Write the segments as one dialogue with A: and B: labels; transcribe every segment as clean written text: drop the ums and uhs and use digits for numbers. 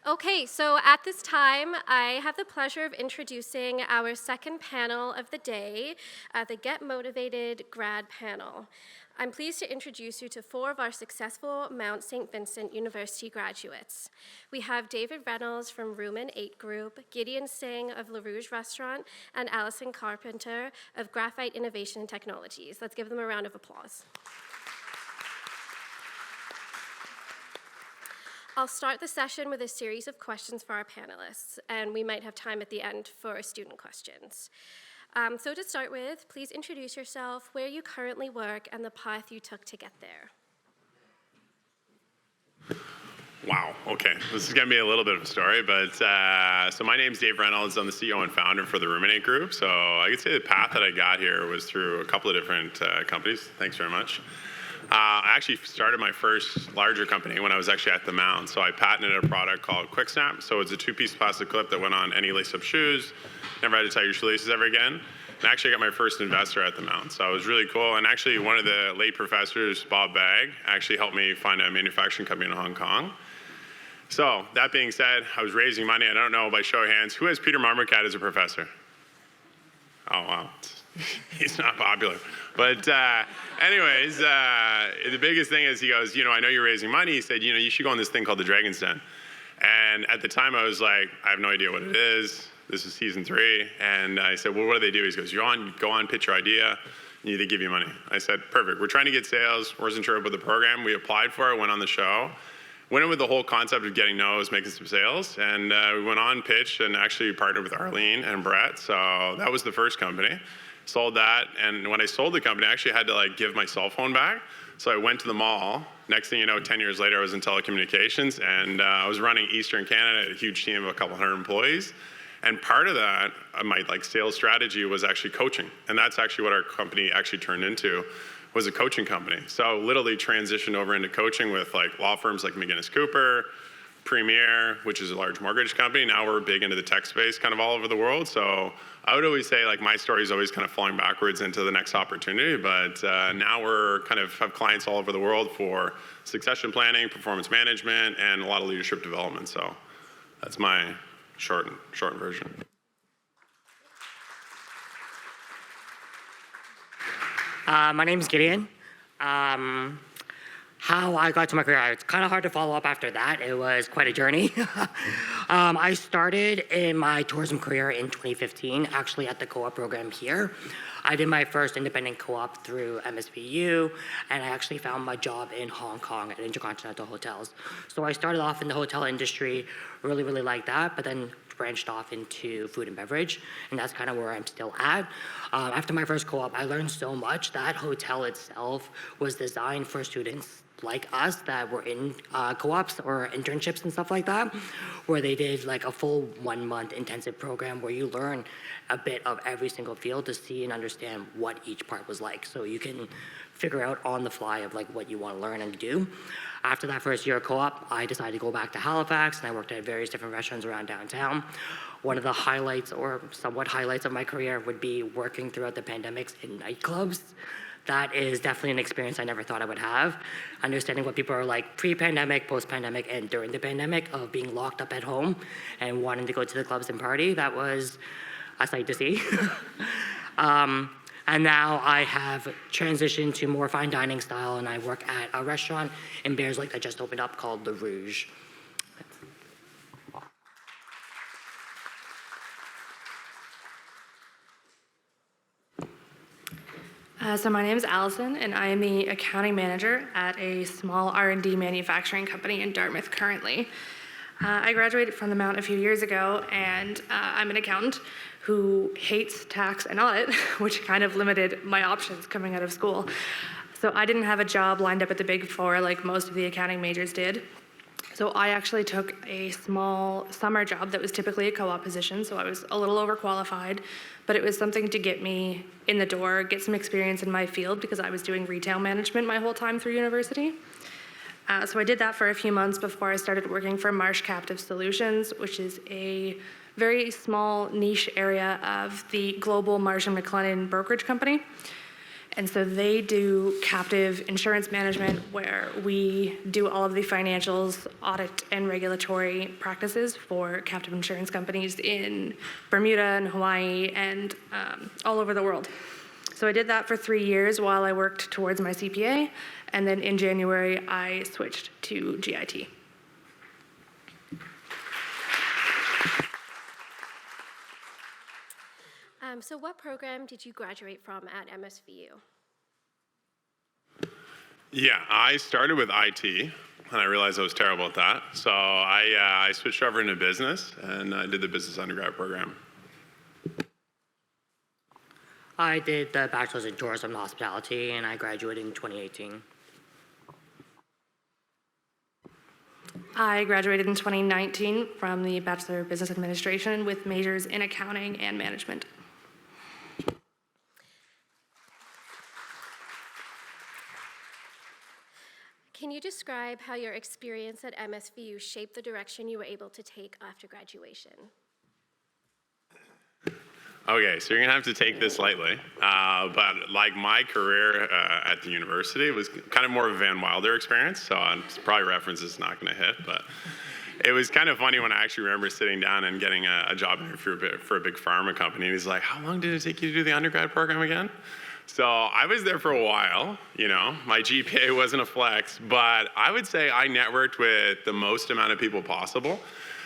A: Okay, so at this time, I have the pleasure of introducing our second panel of the day, the Get Motivated Grad panel. I'm pleased to introduce you to 4 of our successful Mount St. Vincent University graduates. We have David Reynolds from Room 8 Group, Gideon Singh of Rouge Restaurant, and Alison Carpenter of Graphite Innovation and Technologies. Let's give them a round of applause. I'll start the session with a series of questions for our panelists, and we might have time at the end for student questions. So to start with, please introduce yourself, where you currently work, and the path you took to get there.
B: Wow, okay. This is gonna be a little bit of a story, but so my name's Dave Reynolds. I'm the CEO and founder for the Room 8 Group. So I could say the path that I got here was through a couple of different companies. Thanks very much. I actually started my first larger company when I was actually at the Mount. So I patented a product called Quick Snap. So it's a 2-piece plastic clip that went on any lace-up shoes. Never had to tie your shoelaces ever again. And actually I got my first investor at the Mount. So it was really cool. And actually one of the late professors, Bob Bagg, actually helped me find a manufacturing company in Hong Kong. So that being said, I was raising money. I don't know, by show of hands, who has Peter Marmorcat as a professor? Oh, wow. He's not popular. But anyways, the biggest thing is he goes, I know you're raising money. He said, you should go on this thing called the Dragon's Den. And at the time I was like, I have no idea what it is. This is season 3. And I said, well, what do they do? He goes, go on, pitch your idea. They give you money. I said, perfect. We're trying to get sales. Wasn't sure about the program. We applied for it, went on the show. Went in with the whole concept of getting no's, making some sales. And we went on, pitched, and actually partnered with Arlene and Brett. So that was the first company. Sold that, and when I sold the company, I actually had to give my cell phone back. So I went to the mall. Next thing you know, 10 years later, I was in telecommunications, and I was running Eastern Canada, a huge team of a couple hundred employees. And part of that, my sales strategy was actually coaching, and that's actually what our company actually turned into, was a coaching company. So literally transitioned over into coaching with law firms like McGinnis Cooper, Premier, which is a large mortgage company. Now we're big into the tech space kind of all over the world. So I would always say my story is always kind of falling backwards into the next opportunity, but now we're kind of have clients all over the world for succession planning, performance management, and a lot of leadership development. So that's my short version.
C: My name is Gideon. How I got to my career, it's kind of hard to follow up after that. It was quite a journey. I started in my tourism career in 2015, actually at the co-op program here. I did my first independent co-op through MSVU, and I actually found my job in Hong Kong at Intercontinental Hotels. So I started off in the hotel industry, really liked that, but then branched off into food and beverage, and that's kind of where I'm still at. After my first co-op, I learned so much. That hotel itself was designed for students like us that were in co-ops or internships and stuff like that, where they did a full 1-month intensive program where you learn a bit of every single field to see and understand what each part was like. So you can figure out on the fly of what you want to learn and do. After that first year of co-op, I decided to go back to Halifax, and I worked at various different restaurants around downtown. One of the highlights, or somewhat highlights of my career, would be working throughout the pandemics in nightclubs. That is definitely an experience I never thought I would have. Understanding what people are like pre-pandemic, post-pandemic, and during the pandemic, of being locked up at home and wanting to go to the clubs and party, that was a sight to see. And now I have transitioned to more fine dining style, and I work at a restaurant in Bears Lake that just opened up called the Rouge.
D: So my name is Alison, and I am the accounting manager at a small R&D manufacturing company in Dartmouth currently. I graduated from the Mount a few years ago, and I'm an accountant who hates tax and audit, which kind of limited my options coming out of school. So I didn't have a job lined up at the Big Four like most of the accounting majors did. So I actually took a small summer job that was typically a co-op position, so I was a little overqualified, but it was something to get me in the door, get some experience in my field, because I was doing retail management my whole time through university. So I did that for a few months before I started working for Marsh Captive Solutions, which is a very small niche area of the global Marsh & McLennan brokerage company. And so they do captive insurance management, where we do all of the financials, audit, and regulatory practices for captive insurance companies in Bermuda and Hawaii and all over the world. So I did that for 3 years while I worked towards my CPA, and then in January I switched to GIT.
A: So what program did you graduate from at MSVU?
B: Yeah, I started with IT, and I realized I was terrible at that. So I switched over into business, and I did the business undergrad program.
C: I did the Bachelor's in Tourism and Hospitality, and I graduated in 2018.
D: I graduated in 2019 from the Bachelor of Business Administration with majors in accounting and management.
A: Can you describe how your experience at MSVU shaped the direction you were able to take after graduation?
B: Okay, so you're gonna have to take this lightly, but like my career at the university was kind of more of a Van Wilder experience, so probably reference is not gonna hit, but it was kind of funny when I actually remember sitting down and getting a job interview for a big pharma company, and he's like, how long did it take you to do the undergrad program again? So I was there for a while, you know, my GPA wasn't a flex, but I would say I networked with the most amount of people possible.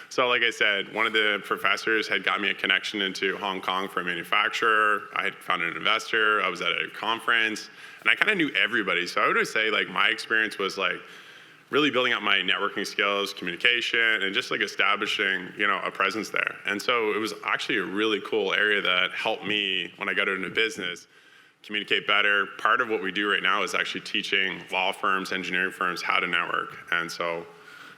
B: So like I said, one of the professors had got me a connection into Hong Kong for a manufacturer. I had found an investor, I was at a conference, and I kind of knew everybody. So I would say like my experience was like really building up my networking skills, communication, and just like establishing, you know, a presence there. And so it was actually a really cool area that helped me when I got into business communicate better. Part of what we do right now is actually teaching law firms, engineering firms how to network. And so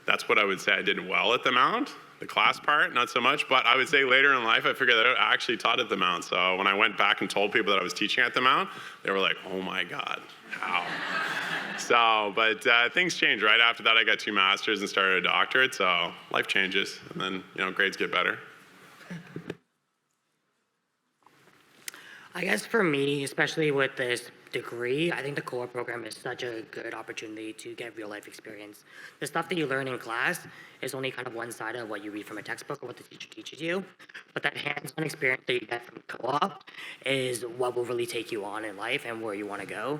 B: that's what I would say I did well at the Mount. The class part, not so much, but I would say later in life, I figured out I actually taught at the Mount. So when I went back and told people that I was teaching at the Mount, they were like, oh my God, how? So, but things changed. Right after that, I got 2 masters and started a doctorate. So life changes, and then, you know, grades get better.
C: I guess for me, especially with this degree, I think the core program is such a good opportunity to get real life experience. The stuff that you learn in class is only kind of one side of what you read from a textbook or what the teacher teaches you. But that hands-on experience that you get from co-op is what will really take you on in life and where you want to go.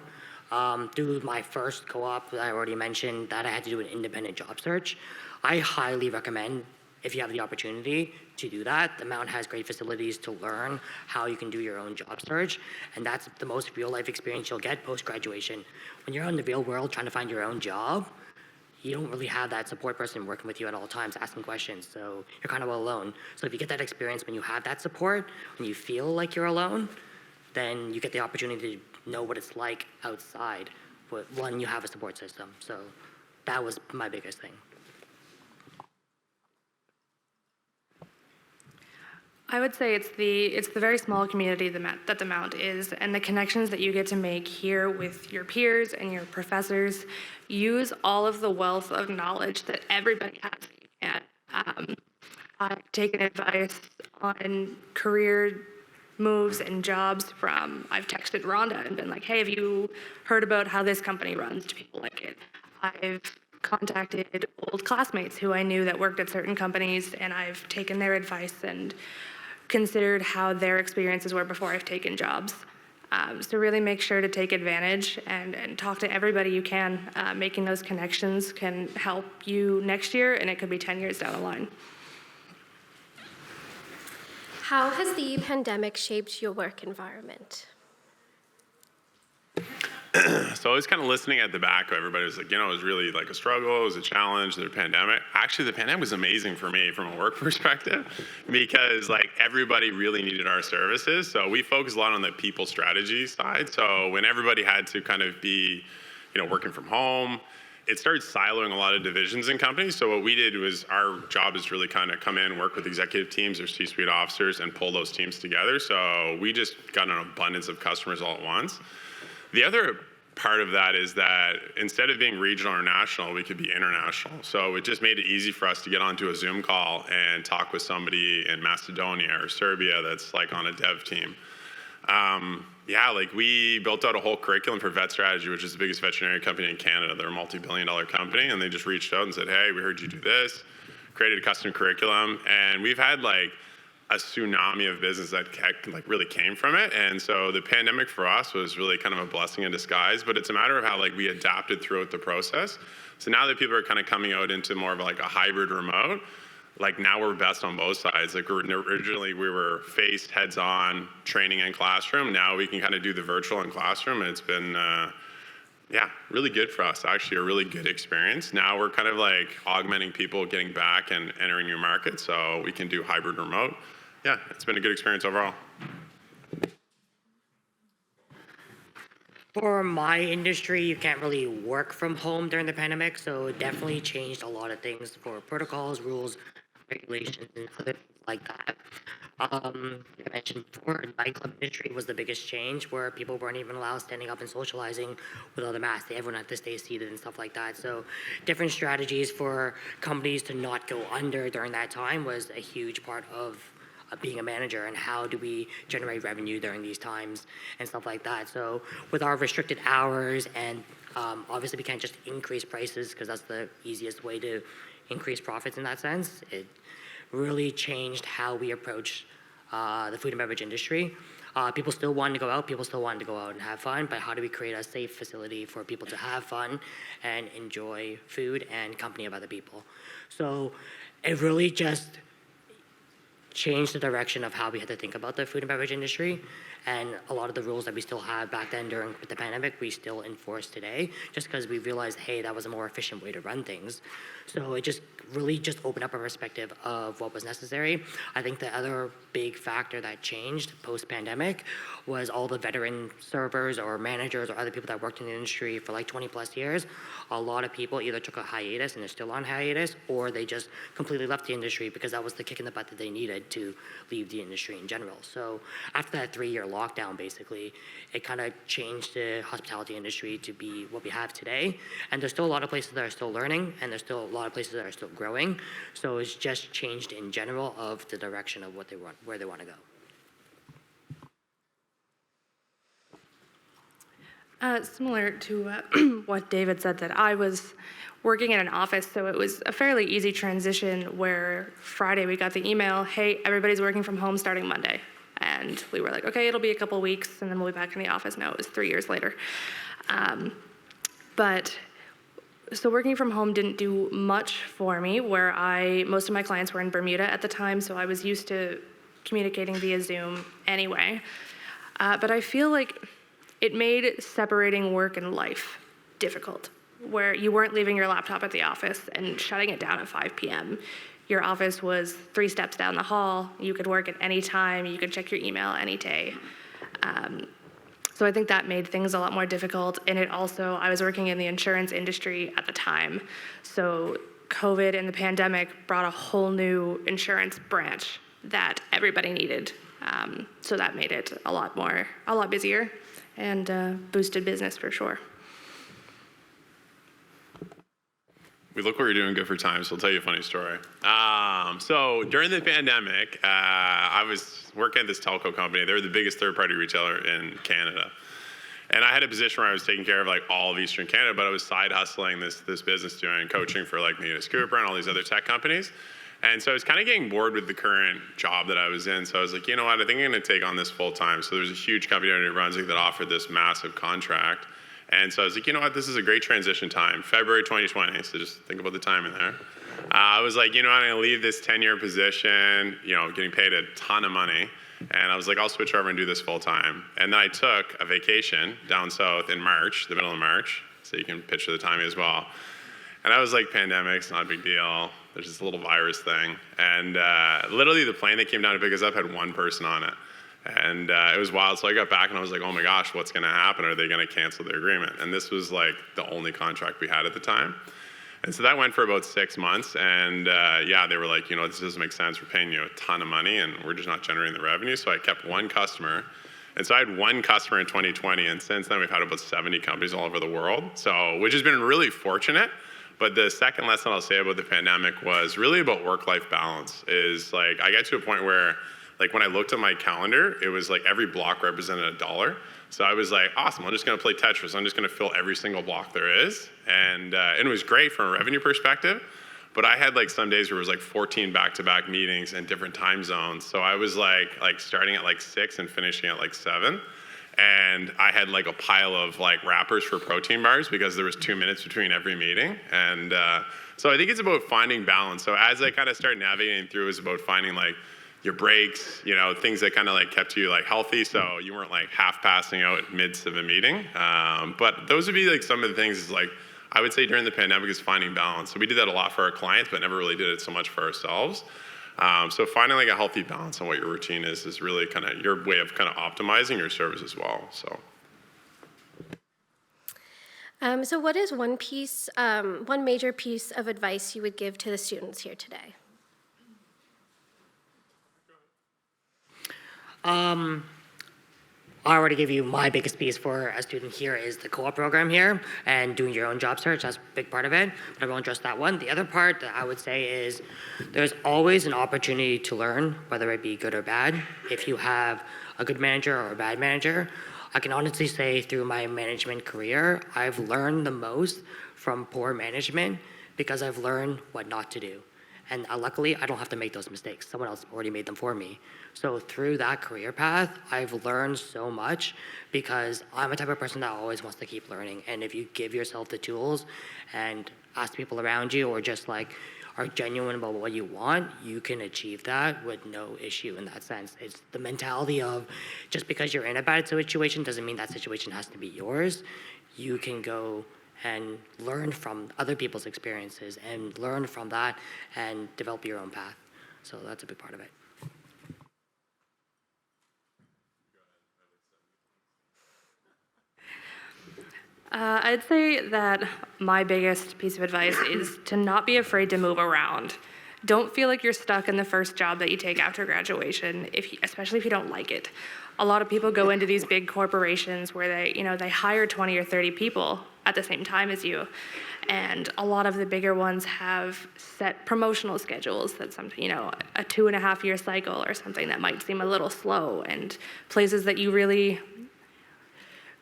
C: Through my first co-op that I already mentioned, that I had to do an independent job search, I highly recommend, if you have the opportunity to do that. The Mount has great facilities to learn how you can do your own job search, and that's the most real life experience you'll get post-graduation. When you're out in the real world trying to find your own job, you don't really have that support person working with you at all times asking questions, so you're kind of alone. So if you get that experience when you have that support, when you feel like you're alone, then you get the opportunity to know what it's like outside when you have a support system. So that was my biggest thing.
D: I would say it's the very small community that the Mount is, and the connections that you get to make here with your peers and your professors. Use all of the wealth of knowledge that everybody has. And I've taken advice on career moves and jobs from, I've texted Rhonda and been like, hey, have you heard about how this company runs? Do people like it? I've contacted old classmates who I knew that worked at certain companies, and I've taken their advice and considered how their experiences were before I've taken jobs. So really make sure to take advantage and talk to everybody you can. Making those connections can help you next year, and it could be 10 years down the line.
A: How has the pandemic shaped your work environment?
B: So I was kind of listening at the back. Everybody was like, you know, it was really like a struggle. It was a challenge. The pandemic. Actually, the pandemic was amazing for me from a work perspective because like everybody really needed our services. So we focused a lot on the people strategy side. So when everybody had to kind of be, you know, working from home, it started siloing a lot of divisions in companies. So what we did was our job is really kind of come in, work with executive teams or C-suite officers and pull those teams together. So we just got an abundance of customers all at once. The other part of that is that instead of being regional or national, we could be international. So it just made it easy for us to get onto a Zoom call and talk with somebody in Macedonia or Serbia that's like on a dev team. Yeah, like we built out a whole curriculum for Vet Strategy, which is the biggest veterinary company in Canada. They're a multi-billion-dollar company, and they just reached out and said, hey, we heard you do this, created a custom curriculum, and we've had like a tsunami of business that like really came from it. And so the pandemic for us was really kind of a blessing in disguise, but it's a matter of how like we adapted throughout the process. So now that people are kind of coming out into more of like a hybrid remote, like now we're best on both sides. Like originally we were face, heads on, training and classroom. Now we can kind of do the virtual and classroom, and it's been, yeah, really good for us, actually a really good experience. Now we're kind of like augmenting people getting back and entering new markets, so we can do hybrid remote. Yeah, it's been a good experience overall.
C: For my industry, you can't really work from home during the pandemic, so it definitely changed a lot of things for protocols, rules, regulations, and other things like that. I mentioned before, the nightclub industry was the biggest change, where people weren't even allowed standing up and socializing without a mask. Everyone had to stay seated and stuff like that. So different strategies for companies to not go under during that time was a huge part of being a manager, and how do we generate revenue during these times and stuff like that. So with our restricted hours, and obviously we can't just increase prices because that's the easiest way to increase profits in that sense. It really changed how we approach the food and beverage industry. People still wanted to go out, people still wanted to go out and have fun, but how do we create a safe facility for people to have fun and enjoy food and company of other people? So it really just changed the direction of how we had to think about the food and beverage industry. And a lot of the rules that we still had back then during the pandemic, we still enforce today, just because we realized, hey, that was a more efficient way to run things. So it just really just opened up a perspective of what was necessary. I think the other big factor that changed post-pandemic was all the veteran servers or managers or other people that worked in the industry for like 20 plus years. A lot of people either took a hiatus and they're still on hiatus, or they just completely left the industry because that was the kick in the butt that they needed to leave the industry in general. So after that 3-year lockdown, basically, it kind of changed the hospitality industry to be what we have today. And there's still a lot of places that are still learning, and there's still a lot of places that are still growing. So it's just changed in general of the direction of what they want, where they want to go.
D: Similar to what David said, that I was working in an office, so it was a fairly easy transition where Friday we got the email, hey, everybody's working from home starting Monday. And we were like, okay, it'll be a couple weeks and then we'll be back in the office. No, it was 3 years later. So working from home didn't do much for me, where most of my clients were in Bermuda at the time, so I was used to communicating via Zoom anyway. But I feel like it made separating work and life difficult, where you weren't leaving your laptop at the office and shutting it down at 5 p.m. Your office was 3 steps down the hall. You could work at any time. You could check your email any day. So I think that made things a lot more difficult. And it also, I was working in the insurance industry at the time. So COVID and the pandemic brought a whole new insurance branch that everybody needed. So that made it a lot busier and boosted business for sure.
B: We look what you're doing good for time, so I'll tell you a funny story. So during the pandemic, I was working at this telco company. They were the biggest third-party retailer in Canada. And I had a position where I was taking care of like all of Eastern Canada, but I was side hustling this business, doing coaching for like Metis Cooper and all these other tech companies. And so I was kind of getting bored with the current job that I was in. So I was like, you know what, I think I'm gonna take on this full time. So there's a huge company in New Brunswick that offered this massive contract. And so I was like, you know what, this is a great transition time, February 2020, so just think about the timing there. I was like, you know what, I'm gonna leave this 10-year position, getting paid a ton of money, and I was like, I'll switch over and do this full time. And then I took a vacation down south in March, the middle of March, so you can picture the timing as well. And I was like, pandemic's not a big deal, there's this little virus thing. And literally the plane that came down to pick us up had one person on it. And it was wild. So I got back and I was like, oh my gosh, what's going to happen? Are they going to cancel the agreement? And this was like the only contract we had at the time. And so that went for about 6 months. And they were like, this doesn't make sense. We're paying you a ton of money and we're just not generating the revenue. So I kept one customer. And so I had one customer in 2020. And since then we've had about 70 companies all over the world. So, which has been really fortunate. But the second lesson I'll say about the pandemic was really about work-life balance. Is like, I got to a point where, like when I looked at my calendar, it was like every block represented $1. So I was like, awesome, I'm just gonna play Tetris. I'm just gonna fill every single block there is. And it was great from a revenue perspective, but I had like some days where it was like 14 back-to-back meetings in different time zones. So I was like starting at like 6 and finishing at like 7. And I had like a pile of like wrappers for protein bars because there was 2 minutes between every meeting. And so I think it's about finding balance. So as I kind of started navigating through, it was about finding like your breaks, you know, things that kind of like kept you like healthy, so you weren't like half passing out midst of a meeting. But those would be like some of the things is like, I would say during the pandemic is finding balance. So we did that a lot for our clients, but never really did it so much for ourselves. So finding like a healthy balance on what your routine is really kind of your way of kind of optimizing your service as well. So.
A: So what is one major piece of advice you would give to the students here today?
C: I already gave you my biggest piece for a student here is the co-op program here and doing your own job search. That's a big part of it, but I won't address that one. The other part that I would say is there's always an opportunity to learn, whether it be good or bad. If you have a good manager or a bad manager, I can honestly say through my management career, I've learned the most from poor management because I've learned what not to do. And luckily, I don't have to make those mistakes. Someone else already made them for me. So through that career path, I've learned so much because I'm a type of person that always wants to keep learning. And if you give yourself the tools and ask people around you or just like are genuine about what you want, you can achieve that with no issue in that sense. It's the mentality of just because you're in a bad situation doesn't mean that situation has to be yours. You can go and learn from other people's experiences and learn from that and develop your own path. So that's a big part of it.
D: I'd say that my biggest piece of advice is to not be afraid to move around. Don't feel like you're stuck in the first job that you take after graduation, especially if you don't like it. A lot of people go into these big corporations where they hire 20 or 30 people at the same time as you. And a lot of the bigger ones have set promotional schedules that a 2.5-year cycle or something that might seem a little slow, and places that you really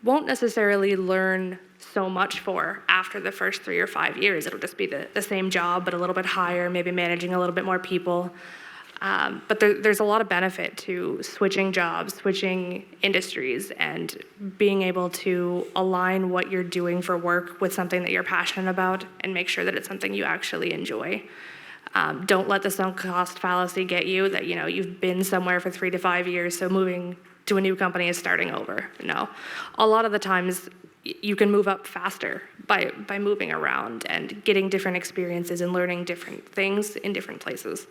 D: won't necessarily learn so much for after the first 3 or 5 years. It'll just be the same job, but a little bit higher, maybe managing a little bit more people. But there's a lot of benefit to switching jobs, switching industries, and being able to align what you're doing for work with something that you're passionate about and make sure that it's something you actually enjoy. Don't let the sunk cost fallacy get you that you've been somewhere for 3 to 5 years, so moving to a new company is starting over. No. A lot of the times you can move up faster by moving around and getting different experiences and learning different things in different places.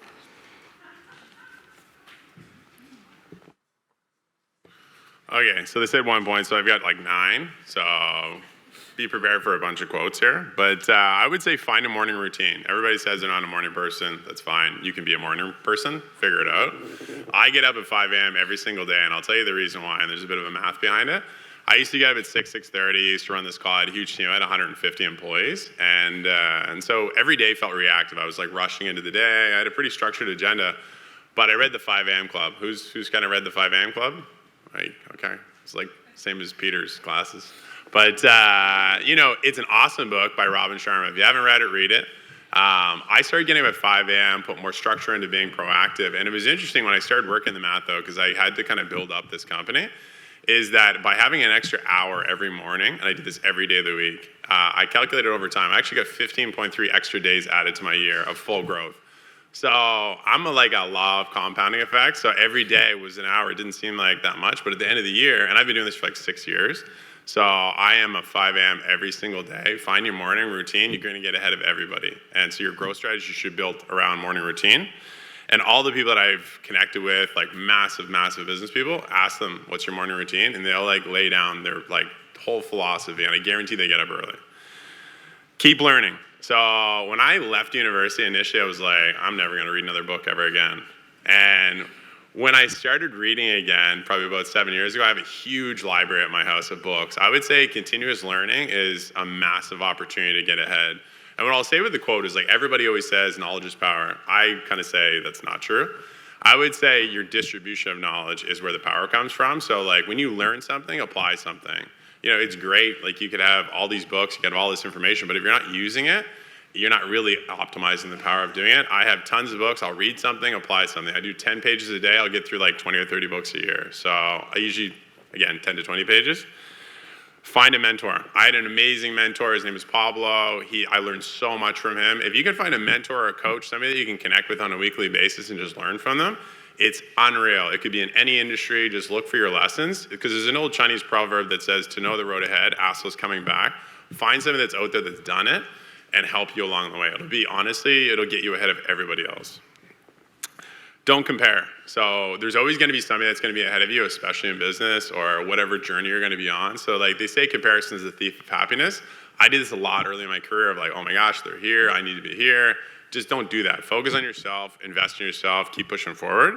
B: Okay, so they said 1 point, so I've got like 9. So be prepared for a bunch of quotes here. But I would say find a morning routine. Everybody says they're not a morning person. That's fine. You can be a morning person. Figure it out. I get up at 5 a.m. every single day, and I'll tell you the reason why, and there's a bit of a math behind it. I used to get up at 6:30, used to run this call, I had a huge team, I had 150 employees, and so every day felt reactive. I was like rushing into the day. I had a pretty structured agenda, but I read the 5 a.m. Club. Who's kind of read the 5 a.m. Club? Right, okay, it's like same as Peter's classes. But, it's an awesome book by Robin Sharma. If you haven't read it, read it. I started getting up at 5 a.m., put more structure into being proactive. And it was interesting when I started working the math, though, because I had to kind of build up this company, is that by having an extra hour every morning, and I did this every day of the week, I calculated over time. I actually got 15.3 extra days added to my year of full growth. So I'm a law of compounding effect. So every day was an hour. It didn't seem like that much, but at the end of the year, and I've been doing this for like 6 years, so I am a 5 a.m. every single day. Find your morning routine. You're going to get ahead of everybody. And so your growth strategy should build around morning routine. And all the people that I've connected with, like massive business people, ask them, what's your morning routine? And they'll lay down their whole philosophy, and I guarantee they get up early. Keep learning. So when I left university initially, I was like, I'm never going to read another book ever again. And when I started reading again, probably about 7 years ago, I have a huge library at my house of books. I would say continuous learning is a massive opportunity to get ahead. And what I'll say with the quote is everybody always says knowledge is power. I kind of say that's not true. I would say your distribution of knowledge is where the power comes from. So like when you learn something, apply something. You know, it's great, like you could have all these books, you could have all this information, but if you're not using it, you're not really optimizing the power of doing it. I have tons of books, I'll read something, apply something. I do 10 pages a day, I'll get through like 20 or 30 books a year. So I usually, again, 10 to 20 pages. Find a mentor. I had an amazing mentor, his name is Pablo. I learned so much from him. If you can find a mentor or a coach, somebody that you can connect with on a weekly basis and just learn from them, it's unreal. It could be in any industry, just look for your lessons. Because there's an old Chinese proverb that says, to know the road ahead, ask what's coming back. Find somebody that's out there that's done it and help you along the way. It'll get you ahead of everybody else. Don't compare. So there's always gonna be somebody that's gonna be ahead of you, especially in business or whatever journey you're gonna be on. So like they say comparison is the thief of happiness. I did this a lot early in my career of like, oh my gosh, they're here, I need to be here. Just don't do that. Focus on yourself, invest in yourself, keep pushing forward.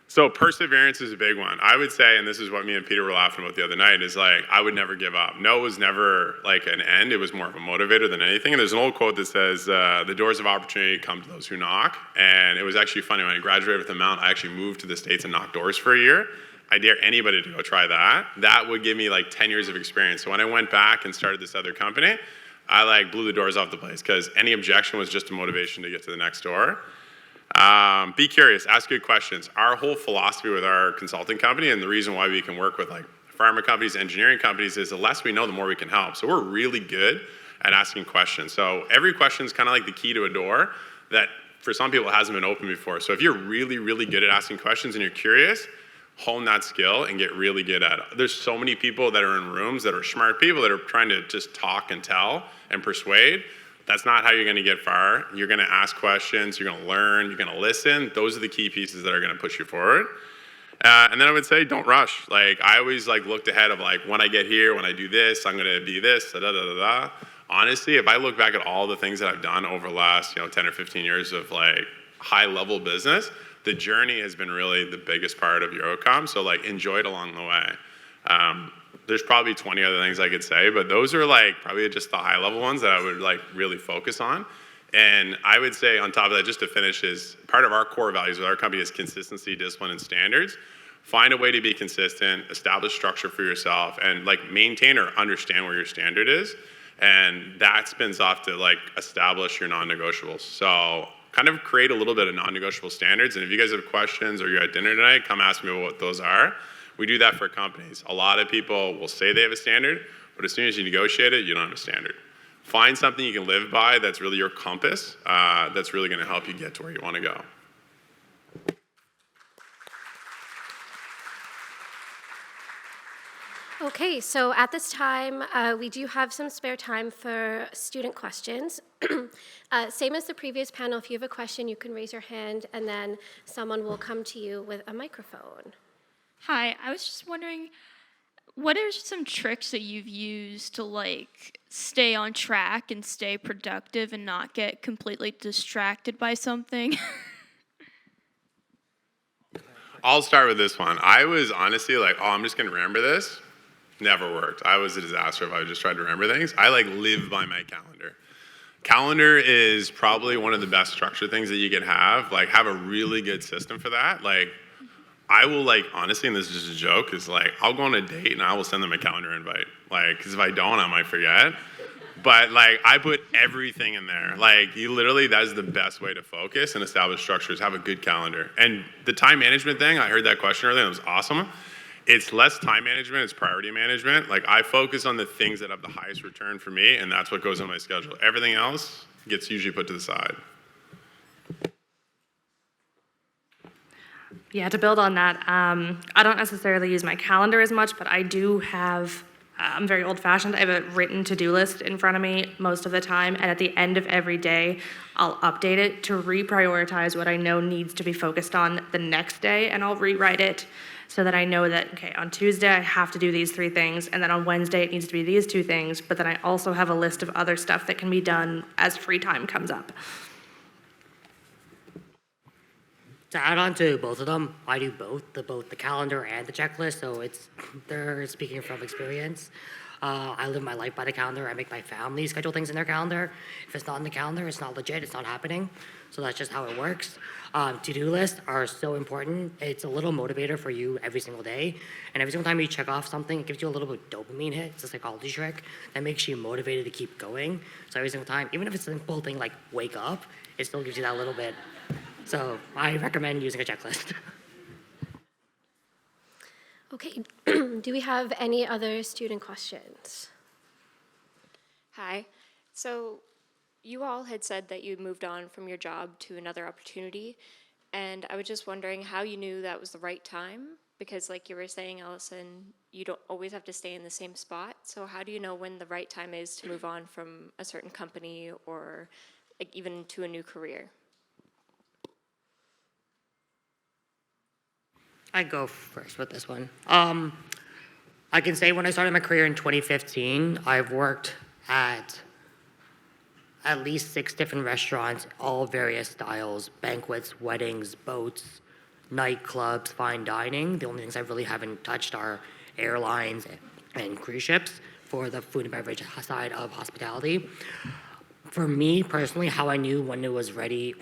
B: So perseverance is a big one. I would say, and this is what me and Peter were laughing about the other night, is like, I would never give up. No was never like an end. It was more of a motivator than anything. And there's an old quote that says, the doors of opportunity come to those who knock. And it was actually funny, when I graduated with the Mount, I actually moved to the States and knocked doors for a year. I dare anybody to go try that. That would give me like 10 years of experience. So when I went back and started this other company, I like blew the doors off the place because any objection was just a motivation to get to the next door. Be curious, ask good questions. Our whole philosophy with our consulting company, and the reason why we can work with like pharma companies, engineering companies, is the less we know, the more we can help. So we're really good at asking questions. So every question is kind of like the key to a door that for some people hasn't been opened before. So if you're really, really good at asking questions and you're curious, hone that skill and get really good at it. There's so many people that are in rooms that are smart people that are trying to just talk and tell and persuade. That's not how you're going to get far. You're going to ask questions, you're going to learn, you're going to listen. Those are the key pieces that are going to push you forward. And then I would say, don't rush. Like I always like looked ahead of like, when I get here, when I do this, I'm going to be this, da da da da da. Honestly, if I look back at all the things that I've done over the last 10 or 15 years of like high level business, the journey has been really the biggest part of your outcome. So like enjoy it along the way. There's probably 20 other things I could say, but those are like probably just the high level ones that I would like really focus on. And I would say on top of that, just to finish, is part of our core values with our company is consistency, discipline, and standards. Find a way to be consistent, establish structure for yourself, and like maintain or understand where your standard is. And that spins off to like establish your non-negotiables. So kind of create a little bit of non-negotiable standards. And if you guys have questions or you're at dinner tonight, come ask me what those are. We do that for companies. A lot of people will say they have a standard, but as soon as you negotiate it, you don't have a standard. Find something you can live by that's really your compass, that's really gonna help you get to where you wanna go.
A: Okay, so at this time, we do have some spare time for student questions. Same as the previous panel, if you have a question, you can raise your hand and then someone will come to you with a microphone.
E: Hi, I was just wondering, what are some tricks that you've used to like stay on track and stay productive and not get completely distracted by something?
B: I'll start with this one. I was honestly like, I'm just gonna remember this. Never worked. I was a disaster if I just tried to remember things. I like live by my calendar. Calendar is probably one of the best structured things that you can have. Like have a really good system for that. Like I will like, honestly, and this is just a joke, is like, I'll go on a date and I will send them a calendar invite. Like, cause if I don't, I might forget. But like, I put everything in there. Like, you literally, that is the best way to focus and establish structures, have a good calendar. And the time management thing, I heard that question earlier, and it was awesome. It's less time management, it's priority management. Like, I focus on the things that have the highest return for me, and that's what goes on my schedule. Everything else gets usually put to the side.
D: Yeah, to build on that, I don't necessarily use my calendar as much, but I do have, I'm very old-fashioned. I have a written to-do list in front of me most of the time, and at the end of every day, I'll update it to reprioritize what I know needs to be focused on the next day, and I'll rewrite it so that I know that, okay, on Tuesday I have to do these 3 things, and then on Wednesday it needs to be these 2 things, but then I also have a list of other stuff that can be done as free time comes up.
C: To add on to both of them, I do both the calendar and the checklist, so they're speaking from experience. I live my life by the calendar. I make my family schedule things in their calendar. If it's not in the calendar, it's not legit, it's not happening. So that's just how it works. To-do lists are so important. It's a little motivator for you every single day. And every single time you check off something, it gives you a little bit of dopamine hit. It's a psychology trick that makes you motivated to keep going. So every single time, even if it's a simple thing like wake up, it still gives you that little bit. So I recommend using a checklist.
A: Okay, do we have any other student questions?
F: Hi. So you all had said that you moved on from your job to another opportunity, and I was just wondering how you knew that was the right time, because like you were saying, Alison, you don't always have to stay in the same spot. So how do you know when the right time is to move on from a certain company or like even to a new career?
C: I go first with this one. I can say when I started my career in 2015, I've worked at least 6 different restaurants, all various styles, banquets, weddings, boats, nightclubs, fine dining. The only things I really haven't touched are airlines and cruise ships for the food and beverage side of hospitality. For me personally, how I knew when I was ready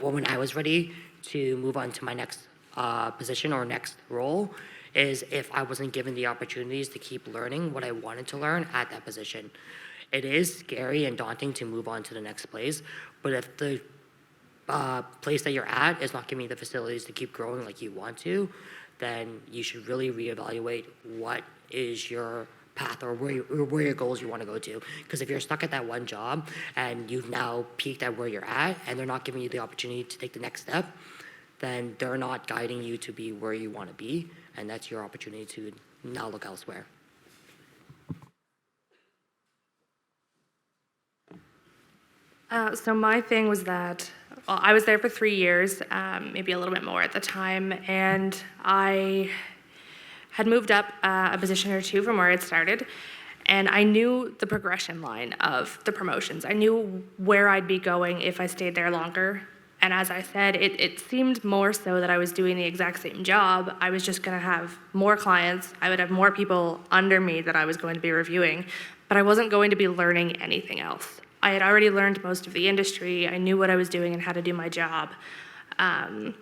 C: to move on to my next position or next role is if I wasn't given the opportunities to keep learning what I wanted to learn at that position. It is scary and daunting to move on to the next place, but if the place that you're at is not giving you the facilities to keep growing like you want to, then you should really reevaluate what is your path or where your goals you want to go to. Because if you're stuck at that one job and you've now peaked at where you're at and they're not giving you the opportunity to take the next step, then they're not guiding you to be where you want to be, and that's your opportunity to now look elsewhere.
D: So my thing was that I was there for 3 years, maybe a little bit more at the time, and I had moved up a position or two from where I'd started, and I knew the progression line of the promotions. I knew where I'd be going if I stayed there longer. And as I said, it seemed more so that I was doing the exact same job. I was just going to have more clients. I would have more people under me that I was going to be reviewing, but I wasn't going to be learning anything else. I had already learned most of the industry. I knew what I was doing and how to do my job. And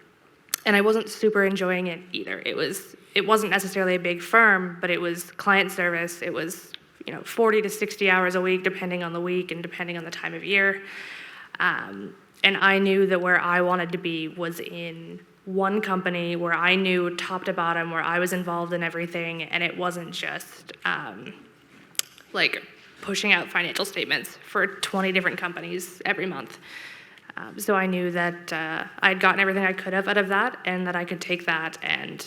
D: I wasn't super enjoying it either. It wasn't necessarily a big firm, but it was client service. It was 40 to 60 hours a week, depending on the week and depending on the time of year. And I knew that where I wanted to be was in one company where I knew top to bottom, where I was involved in everything, and it wasn't just like pushing out financial statements for 20 different companies every month. So I knew that I'd gotten everything I could have out of that, and that I could take that and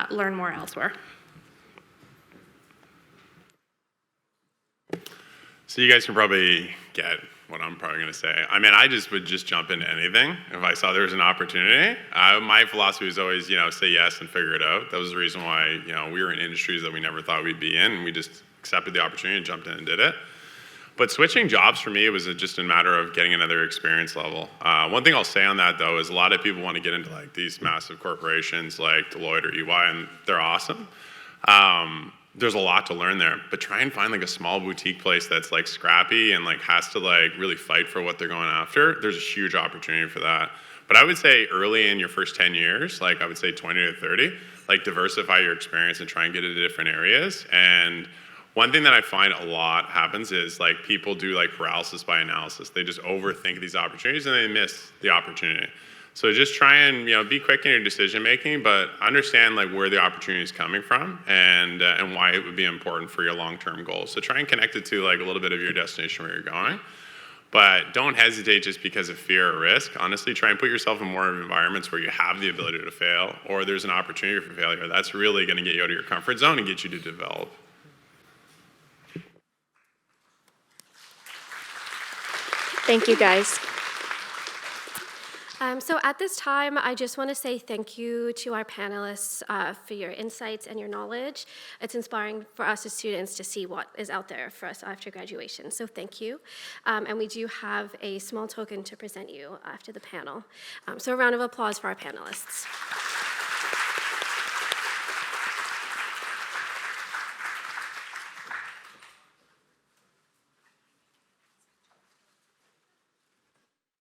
D: learn more elsewhere.
B: So you guys can probably get what I'm probably going to say. I mean, I would just jump into anything if I saw there was an opportunity. My philosophy was always, say yes and figure it out. That was the reason why, we were in industries that we never thought we'd be in, and we just accepted the opportunity and jumped in and did it. But switching jobs for me, it was just a matter of getting another experience level. One thing I'll say on that, though, is a lot of people want to get into like these massive corporations like Deloitte or EY, and they're awesome. There's a lot to learn there, but try and find like a small boutique place that's like scrappy and like has to like really fight for what they're going after. There's a huge opportunity for that. But I would say early in your first 10 years, like I would say 20 to 30, like diversify your experience and try and get into different areas. And one thing that I find a lot happens is like people do like paralysis by analysis. They just overthink these opportunities and they miss the opportunity. So just try and be quick in your decision making, but understand like where the opportunity is coming from and why it would be important for your long-term goals. So try and connect it to like a little bit of your destination where you're going, but don't hesitate just because of fear or risk. Honestly, try and put yourself in more environments where you have the ability to fail or there's an opportunity for failure. That's really going to get you out of your comfort zone and get you to develop.
F: Thank you, guys.
A: So at this time, I just want to say thank you to our panelists for your insights and your knowledge. It's inspiring for us as students to see what is out there for us after graduation, so thank you. And we do have a small token to present you after the panel. So a round of applause for our panelists.